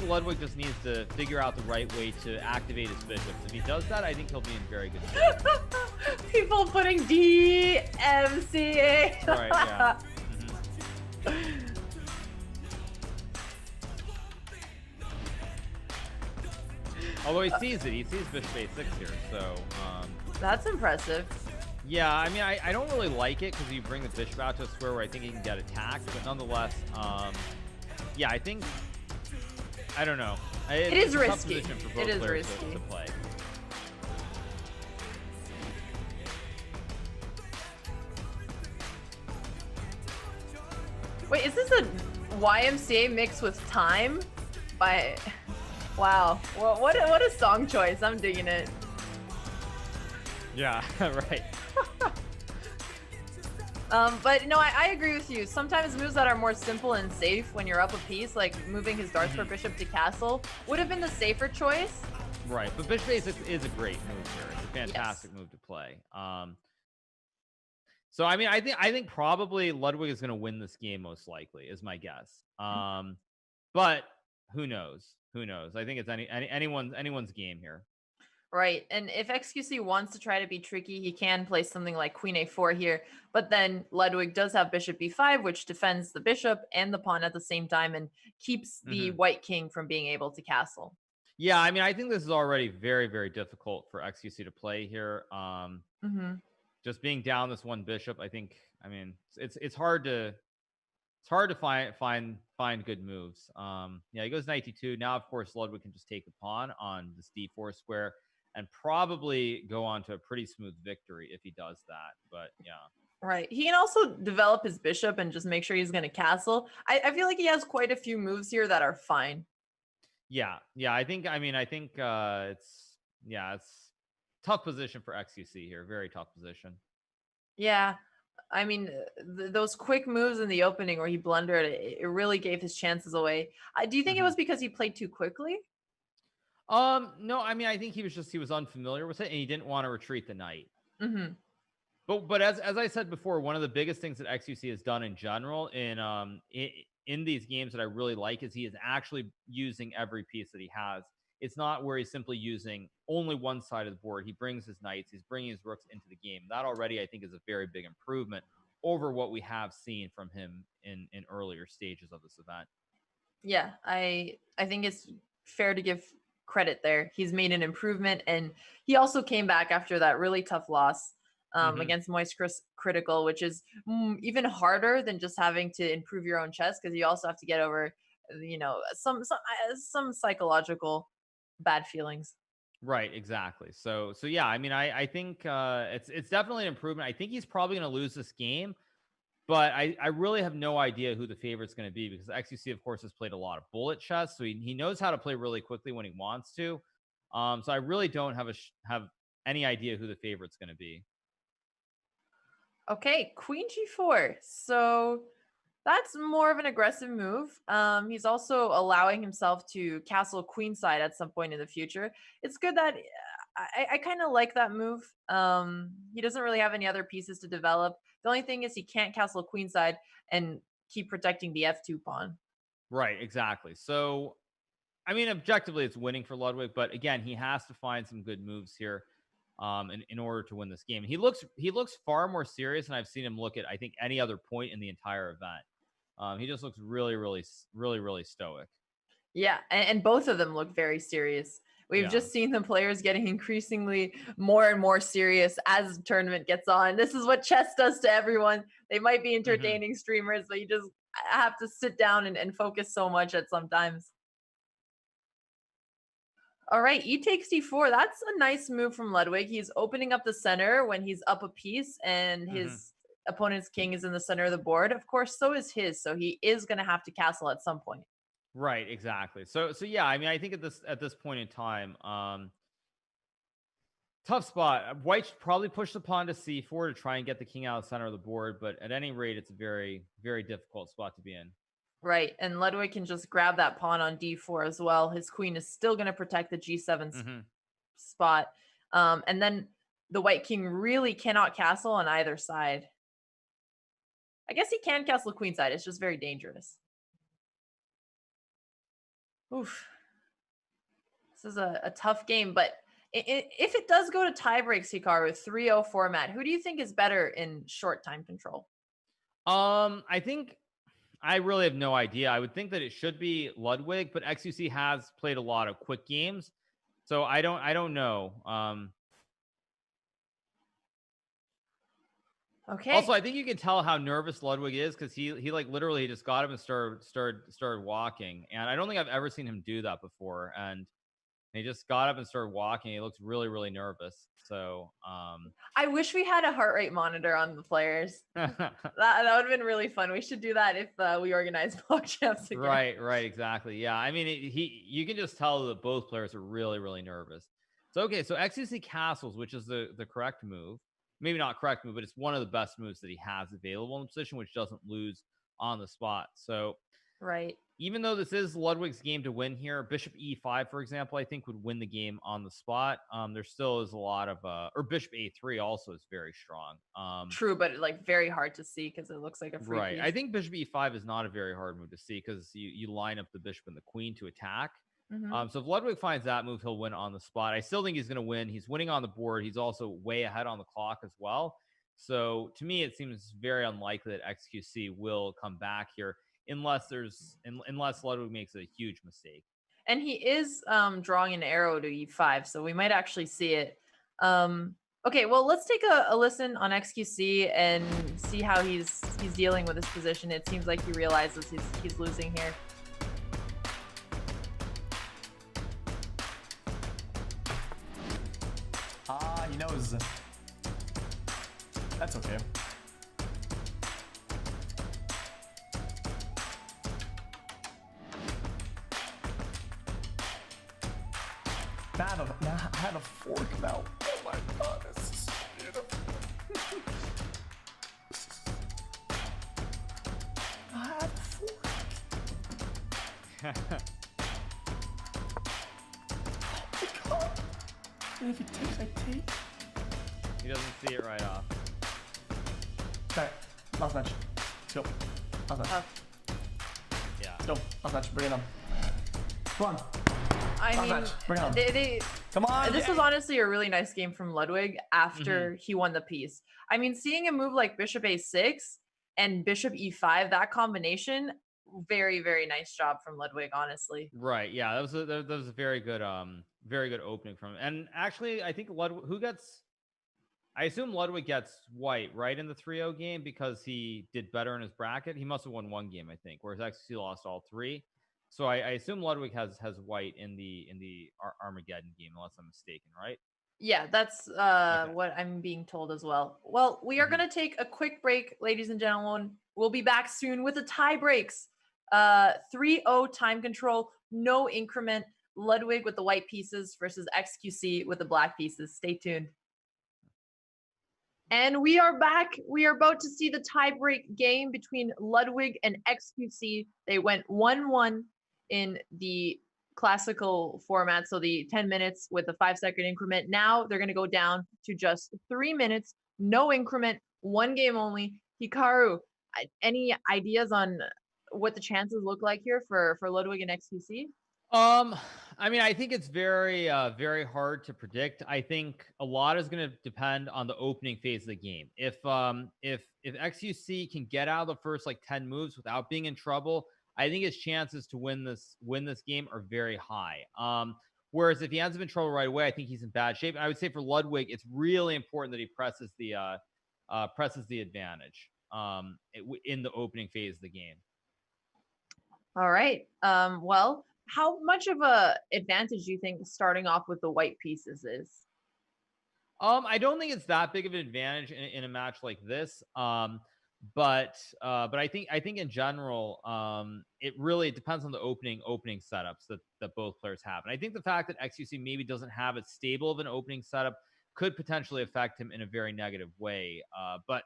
Ludwig just needs to figure out the right way to activate his bishops. If he does that, I think he'll be in very good shape. People putting DMCA. Right, yeah. Mm-hmm. Although he sees it. He sees Bishop A6 here, so... That's impressive. Yeah, I mean, I don't really like it because you bring the bishop out to a square where I think he can get attacked, but nonetheless, yeah, I think... I don't know. It is a tough risky. position for both It is players risky. to play. Wait, is this a YMCA mix with time? By... Wow. Well, what a song choice. I'm digging it. Yeah, right. But no, I agree with you. Sometimes moves that are more simple and safe when you're up a piece, like moving his darts for bishop to castle, would have been the safer choice. Right, but Bishop A6 is a great move here. It's a fantastic move to play. So I mean, I think probably Ludwig is going to win this game most likely, is my guess. But who knows? Who knows? I think it's anyone's game here. Right, and if xQc wants to try to be tricky, he can play something like Queen A4 here, but then Ludwig does have Bishop B5, which defends the bishop and the pawn at the same time and keeps the white king from being able to castle. Yeah, I mean, I think this is already very, very difficult for xQc to play here. Just being down this one bishop, I think. I mean, it's hard to find good moves. Yeah, he goes knight d2. Now, of course, Ludwig can just take the pawn on this d4 square and probably go on to a pretty smooth victory if he does that. But yeah. Right. He can also develop his bishop and just make sure he's going to castle. I feel like he has quite a few moves here that are fine. Yeah. I think it's tough position for xQc here. Very tough position. Yeah. I mean, those quick moves in the opening where he blundered, it really gave his chances away. Do you think it was because he played too quickly? No, I mean, I think he was unfamiliar with it and he didn't want to retreat the knight. But as I said before, one of the biggest things that xQc has done in general in these games that I really like is he is actually using every piece that he has. It's not where he's simply using only one side of the board. He brings his knights, he's bringing his rooks into the game. That already, I think, is a very big improvement over what we have seen from him in earlier stages of this event. Yeah, I think it's fair to give credit there. He's made an improvement, and he also came back after that really tough loss against Moist Critical, which is even harder than just having to improve your own chess, because you also have to get over, some psychological bad feelings. Right, exactly. So yeah, I mean, I think it's definitely an improvement. I think he's probably going to lose this game, but I really have no idea who the favorite's going to be, because xQc, of course, has played a lot of bullet chess, so he knows how to play really quickly when he wants to. So I really don't have any idea who the favorite's going to be. Okay, queen g4. So that's more of an aggressive move. He's also allowing himself to castle queenside at some point in the future. It's good that I kind of like that move. He doesn't really have any other pieces to develop. The only thing is he can't castle queenside and keep protecting the f2 pawn. Right, exactly. So, I mean, objectively, it's winning for Ludwig, but again, he has to find some good moves here, in order to win this game. He looks far more serious than I've seen him look at, I think, any other point in the entire event. He just looks really stoic. Yeah, and both of them look very serious. We've Yeah. just seen the players getting increasingly more and more serious as the tournament gets on. This is what chess does to everyone. They might be entertaining streamers, but you just have to sit down and focus so much at sometimes. All right, e takes d4. That's a nice move from Ludwig. He's opening up the center when he's up a piece and his opponent's king is in the center of the board. Of course, so is his. So he is going to have to castle at some point. Right, exactly. So yeah, I mean, I think at this point in time, tough spot. White should probably push the pawn to c4 to try and get the king out of the center of the board, but at any rate, it's a very, very difficult spot to be in. Right, and Ludwig can just grab that pawn on d4 as well. His queen is still going to protect the g7 spot. And then the white king really cannot castle on either side. I guess he can castle queenside. It's just very dangerous. Oof. This is a tough game, but if it does go to tie breaks, Hikaru, 3-0 format, who do you think is better in short time control? I think I really have no idea. I would think that it should be Ludwig, but xQc has played a lot of quick games, so I don't know. Okay. Also, I think you can tell how nervous Ludwig is because he like literally just got up and started walking, and I don't think I've ever seen him do that before. And he just got up and started walking. He looks really nervous. So I wish we had a heart rate monitor on the players. that would have been really fun. We should do that if we organize PogChamps again. Right, exactly. Yeah, I mean, you can just tell that both players are really nervous. So okay, so xQc castles, which is the correct move. Maybe not correct move, but it's one of the best moves that he has available in the position, which doesn't lose on the spot. So right. Even though this is Ludwig's game to win here, Bishop E5, for example, I think would win the game on the spot. There still is a lot of, or Bishop A3 also is very strong. True, but like very hard to see because it looks like a free right. piece. I think Bishop E5 is not a very hard move to see because you line up the bishop and the queen to attack. So if Ludwig finds that move, he'll win on the spot. I still think he's going to win. He's winning on the board. He's also way ahead on the clock as well. So to me, it seems very unlikely that xQc will come back here unless Ludwig makes a huge mistake. And he is drawing an arrow to e5, so we might actually see it. Okay, well, let's take a listen on xQc and see how he's dealing with his position. It seems like he realizes he's losing here. He knows. That's okay. I have a fork now. Oh my god, this is beautiful. I have a fork. Oh my god. And if it takes, I take. He doesn't see it right off. Alright, last match. Let's go. Last match. Yeah. Let's go. Last match. Bring it on. Come on. I mean, match. Bring it on. Come on. This was honestly a really nice game from Ludwig after he won the piece. I mean, seeing a move like Bishop A6 and Bishop E5, that combination, very nice job from Ludwig, honestly. Right. Yeah, that was a very good opening from him. And actually, I think I assume Ludwig gets white, right, in the 3-0 game because he did better in his bracket. He must have won one game, I think, whereas xQc lost all three. So I assume Ludwig has white in the Armageddon game, unless I'm mistaken, right? Yeah, that's what I'm being told as well. Well, we are going to take a quick break, ladies and gentlemen. We'll be back soon with the tie breaks. 3-0 time control, no increment. Ludwig with the white pieces versus xQc with the black pieces. Stay tuned. And we are back. We are about to see the tiebreak game between Ludwig and xQc. They went 1-1 in the classical format, so the 10 minutes with a 5-second increment. Now they're going to go down to just 3 minutes, no increment, one game only. Hikaru, any ideas on what the chances look like here for Ludwig and xQc? I mean, I think it's very, very hard to predict. I think a lot is going to depend on the opening phase of the game. If xQc can get out of the first like 10 moves without being in trouble, I think his chances to win this game are very high. Whereas if he ends up in trouble right away, I think he's in bad shape. And I would say for Ludwig, it's really important that he presses the advantage in the opening phase of the game. All right. Well, how much of a advantage do you think starting off with the white pieces is? I don't think it's that big of an advantage in a match like this. But I think in general, it really depends on the opening setups that both players have. And I think the fact that xQc maybe doesn't have as stable of an opening setup could potentially affect him in a very negative way. But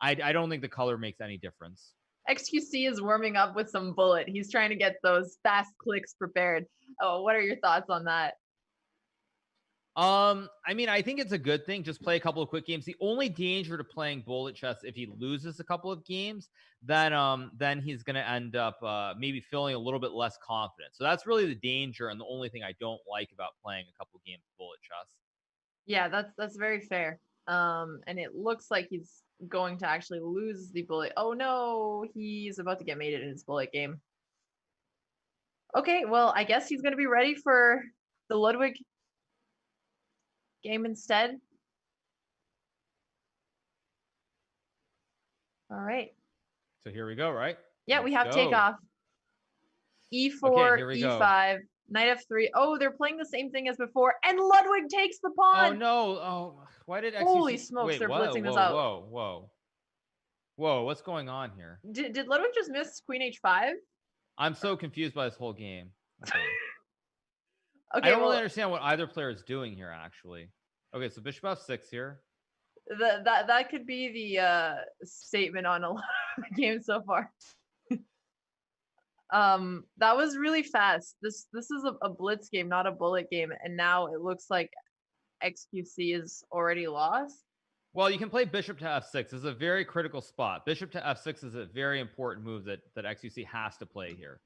I don't think the color makes any difference. xQc is warming up with some bullet. He's trying to get those fast clicks prepared. Oh, what are your thoughts on that? I mean, I think it's a good thing. Just play a couple of quick games. The only danger to playing bullet chess, if he loses a couple of games, then he's gonna end up maybe feeling a little bit less confident. So that's really the danger and the only thing I don't like about playing a couple of games of bullet chess. Yeah, that's very fair. And it looks like he's going to actually lose the bullet. Oh no, he's about to get mated in his bullet game. Okay, well, I guess he's gonna be ready for the Ludwig game instead. All right. So here we go, right? Yeah, we have Let's go. takeoff. E4, Okay, here we E5, knight F3. Oh, they're playing the same thing as before, and Ludwig takes the pawn. Oh no! Oh, why did xQc... Holy smokes, Wait, they're whoa, blitzing this whoa, out. Whoa! What's going on here? Did Ludwig just miss Queen H5? I'm so confused by this whole game. Okay. Okay, I don't really understand what either player is doing here, actually. Okay, so bishop f6 here. That could be the statement on a lot of the games so far. That was really fast. This is a blitz game, not a bullet game, and now it looks like xQc is already lost. Well, you can play bishop to f6. This is a very critical spot. Bishop to f6 is a very important move that xQc has to play here.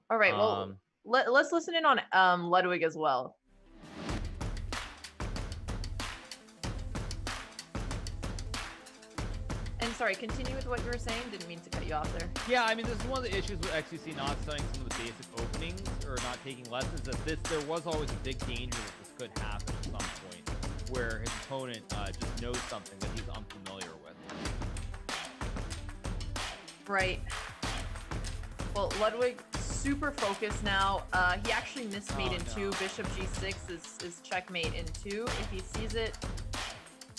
All right, well, let's listen in on Ludwig as well. And sorry, continue with what you were saying. Didn't mean to cut you off there. Yeah, I mean, this is one of the issues with xQc not studying some of the basic openings or not taking lessons. That there was always a big danger that this could happen at some point, where his opponent just knows something that he's unfamiliar with. Right. Well, Ludwig super focused now. He actually missed mate in 2. Bishop g6 is checkmate in 2 if he sees it.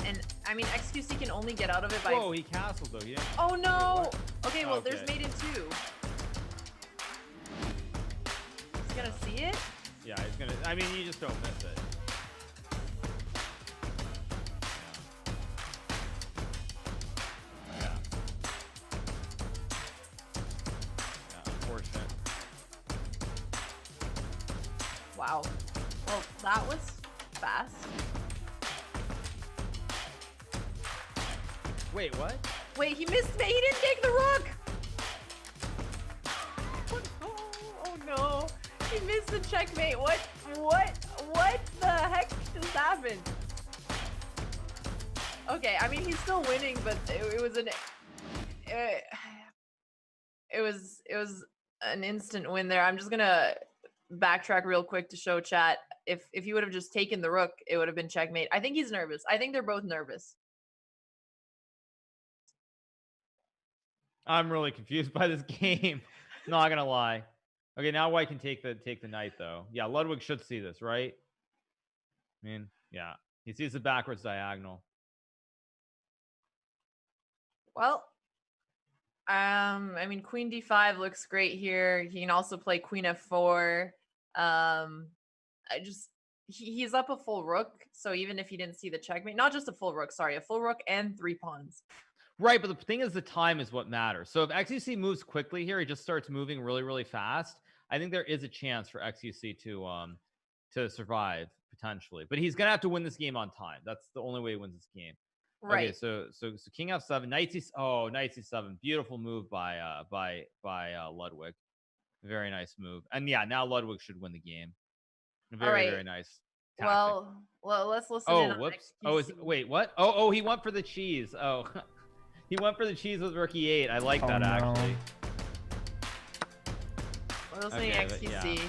And I mean, xQc can only get out of it by. Whoa, he castled though. He didn't... Oh no! Wait, okay, well, there's mate in 2. He's gonna see it? Yeah, he's gonna. I mean, you just don't miss it. Yeah. Yeah, unfortunate. Wow. Well, that was fast. Wait, what? Wait, he missed me. He didn't take the rook. Oh no. He missed the checkmate. What the heck just happened? Okay, I mean, he's still winning, but it was an instant win there. I'm just gonna backtrack real quick to show chat. If he would have just taken the rook, it would have been checkmate. I think he's nervous. I think they're both nervous. I'm really confused by this game. Not gonna lie. Okay, now White can take the knight though. Yeah, Ludwig should see this, right? I mean, yeah, he sees the backwards diagonal. Well, I mean, Queen D5 looks great here. He can also play Queen F4. he's up a full rook. So even if he didn't see the checkmate, not just a full rook, sorry, a full rook and 3 pawns. Right, but the thing is, the time is what matters. So if xQc moves quickly here, he just starts moving really, really fast. I think there is a chance for xQc to survive potentially, but he's gonna have to win this game on time. That's the only way he wins this game. Right. Okay, so King F7, Knight C. Oh, Knight C7, beautiful move by Ludwig. Very nice move, and yeah, now Ludwig should win the game. Very very nice. Tactic. Well, let's listen in Oh, on whoops. Oh, wait, what? Oh, he went for the cheese. Oh, he went for the cheese with Rook E8. I like that, no. actually. We're listening Okay, to but xQc. yeah.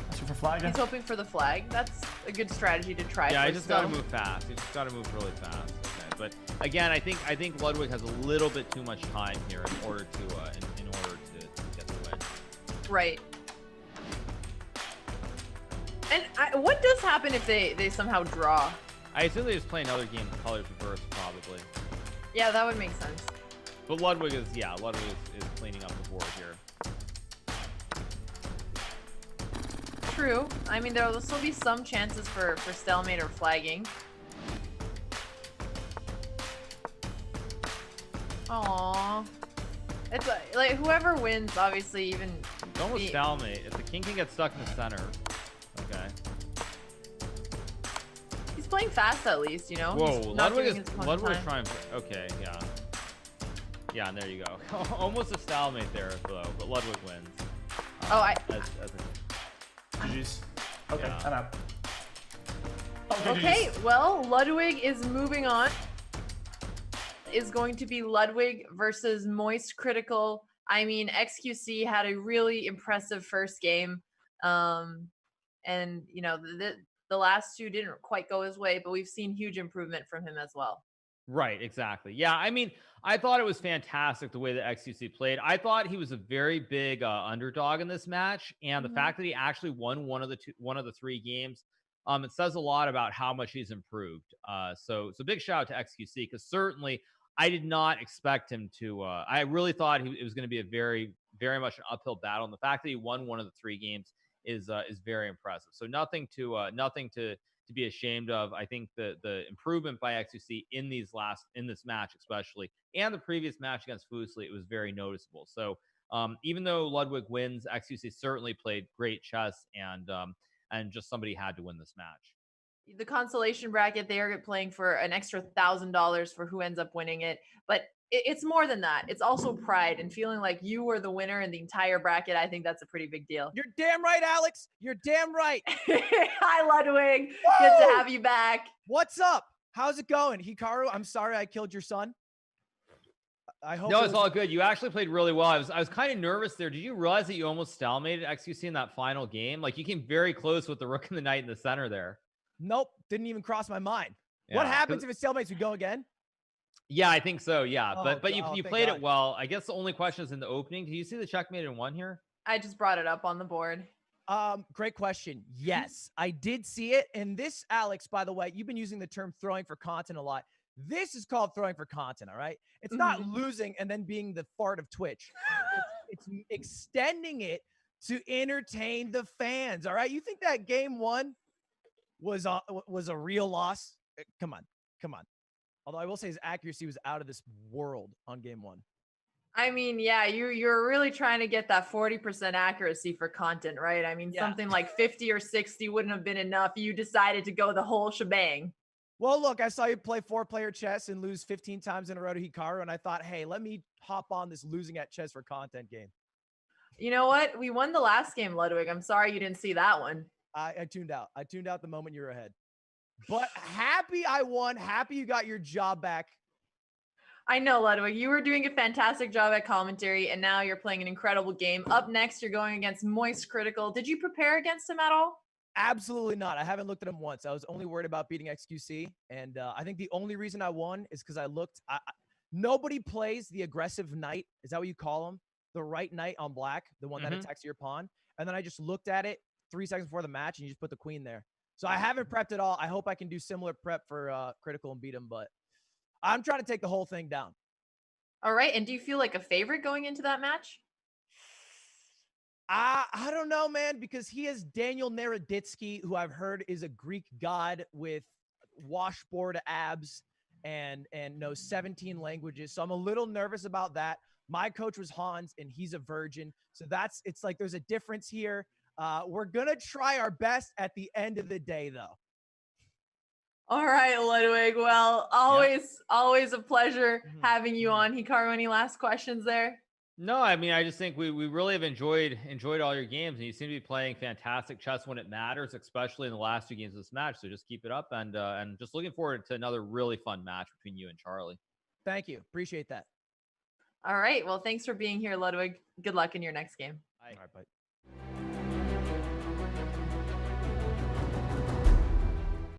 Let's go for flag. He's hoping for the flag. That's a good strategy to try. Yeah, I first, just gotta though. move fast. You just gotta move really fast. Okay, but again, I think Ludwig has a little bit too much time here in order to in order to get the win. Right. And what does happen if they somehow draw? I assume they just play another game with colors reversed, probably. Yeah, that would make sense. But Ludwig is cleaning up the board here. True. I mean, there will still be some chances for stalemate or flagging. Aww. It's like whoever wins, obviously, even. It's almost stalemate. If the king can get stuck in the center. Okay. He's playing fast at least, you know. Whoa, He's not Ludwig giving is his opponent time. trying. Okay, yeah. Yeah, and there you go. Almost a stalemate there, though, but Ludwig wins. GG's. Okay, Yeah. I'm out. Okay, well, Ludwig is moving on. Is going to be Ludwig versus Moist Critical. I mean, xQc had a really impressive first game. And, you know, the last two didn't quite go his way, but we've seen huge improvement from him as well. Right, exactly. Yeah, I mean, I thought it was fantastic the way that xQc played. I thought he was a very big underdog in this match, and the fact that he actually won one of the 3 games, it says a lot about how much he's improved. So big shout out to xQc, because certainly I did not expect him to. I really thought it was going to be a very, very much an uphill battle, and the fact that he won one of the 3 games is very impressive. So nothing to be ashamed of. I think the improvement by xQc in this match especially, and the previous match against Fuseli, it was very noticeable. So even though Ludwig wins, xQc certainly played great chess, and just somebody had to win this match. The consolation bracket, they are playing for an extra $1,000 for who ends up winning it. But it's more than that. It's also pride and feeling like you were the winner in the entire bracket. I think that's a pretty big deal. You're damn right, Alex. You're damn right. Hi, Ludwig. Woo! Good to have you back. What's up? How's it going? Hikaru, I'm sorry I killed your son. I hope No, it's all good. You actually played really well. I was kind of nervous there. Did you realize that you almost stalemated xQc in that final game? Like, you came very close with the rook and the knight in the center there. Nope, didn't even cross my mind. Yeah, what happens if it stalemates? We go again? Yeah, I think so. Yeah, Oh, but you thank played God. it well. I guess the only question is in the opening. Do you see the checkmate in 1 here? I just brought it up on the board. Great question. Yes, I did see it. And this, Alex, by the way, you've been using the term throwing for content a lot. This is called throwing for content, all right? It's not losing and then being the fart of Twitch. It's extending it to entertain the fans, all right? You think that game 1 was a real loss? Come on. Although I will say his accuracy was out of this world on game 1. I mean, yeah, you're really trying to get that 40% accuracy for content, right? I mean, something like 50 or 60 wouldn't have been enough. You decided to go the whole shebang. Well, look, I saw you play 4-player chess and lose 15 times in a row to Hikaru, and I thought, hey, let me hop on this losing at chess for content game. You know what? We won the last game, Ludwig. I'm sorry you didn't see that one. I tuned out. I tuned out the moment you were ahead. But happy I won. Happy you got your job back. I know, Ludwig. You were doing a fantastic job at commentary, and now you're playing an incredible game. Up next, you're going against Moist Critical. Did you prepare against him at all? Absolutely not. I haven't looked at him once. I was only worried about beating xQc, and I think the only reason I won is because I looked. Nobody plays the aggressive knight. Is that what you call him? The right knight on black, the one that attacks your pawn. And then I just looked at it 3 seconds before the match, and you just put the queen there. So I haven't prepped at all. I hope I can do similar prep for Critical and beat him, but I'm trying to take the whole thing down. All right. And do you feel like a favorite going into that match? I don't know, man, because he is Daniel Naroditsky, who I've heard is a Greek god with washboard abs and knows 17 languages. So I'm a little nervous about that. My coach was Hans, and he's a virgin. So it's like there's a difference here. We're going to try our best at the end of the day, though. All right, Ludwig. Well, always a pleasure having you on. Hikaru, any last questions there? No, I mean, I just think we really have enjoyed all your games, and you seem to be playing fantastic chess when it matters, especially in the last 2 games of this match. So just keep it up, and just looking forward to another really fun match between you and Charlie. Thank you. Appreciate that. All right. Well, thanks for being here, Ludwig. Good luck in your next game. All right, bye.